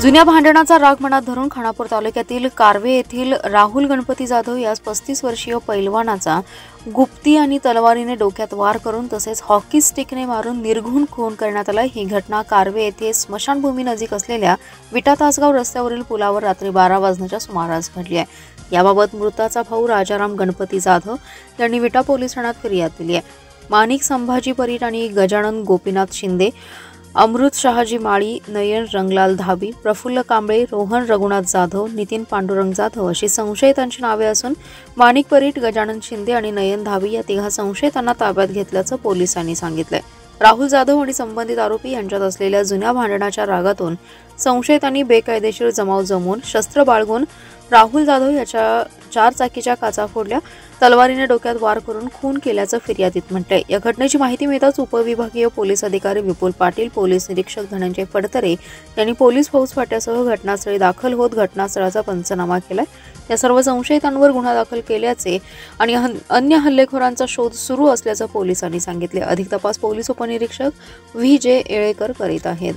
जुन्या भांडणाचा राग मनात धरून खानापूर तालुक्यातील कारवे येथील राहुल गणपती जाधव यास 35 वर्षीय पैलवानाचा गुप्ती आणि तलवारीने डोक्यात वार करून तसेच हॉकी स्टिकने मारून निर्घृण खून करण्यात आला। ही घटना कारवे येथे स्मशानभूमी नजीक असलेल्या विटा तासगाव रस्त्यावरील पुलावर रात्री 12 वाजण्याच्या सुमारास घडली आहे। याबाबत मृताचा भाऊ राजाराम गणपती जाधव यांनी विटा पोलीस ठाण्यात फिर्याद दिली आहे। माणिक संभाजी परीट आणि गजानन गोपीनाथ शिंदे, अमृत शहाजी माळी, नयन रंगलाल धाबी, प्रफुल्ल कांबळे, रोहन रघुनाथ जाधव, नितीन पांडुरंग जाधव अशी संशयितांची नावे असून माणिक परीट, गजानन शिंदे आणि नयन धाबी या तिघा संशयितांना ताब्यात घेतल्याचं पोलिसांनी सांगितलंय। राहुल जाधव आणि संबंधित आरोपी यांच्यात असलेल्या जुन्या भांडणाच्या रागातून संशयितांनी बेकायदेशीर जमाव जमवून शस्त्र बाळगून राहुल जाधव याच्या 4 चाकीच्या काचा फोडल्या, तलवारीने डोक्यात वार करून खून केल्याचं फिर्यादीत म्हटलंय। या घटनेची माहिती मिळताच उपविभागीय पोलीस अधिकारी विपुल पाटील, पोलीस निरीक्षक धनंजय फडतरे यांनी पोलीस फौज फाट्यासह घटनास्थळी दाखल होत घटनास्थळाचा पंचनामा केलाय। या सर्व संशयितांवर गुन्हा दाखल केल्याचे आणि अन्य हल्लेखोरांचा शोध सुरू असल्याचं पोलिसांनी सांगितले। अधिक तपास पोलीस उपनिरीक्षक व्ही.जे. येळेकर करीत आहेत।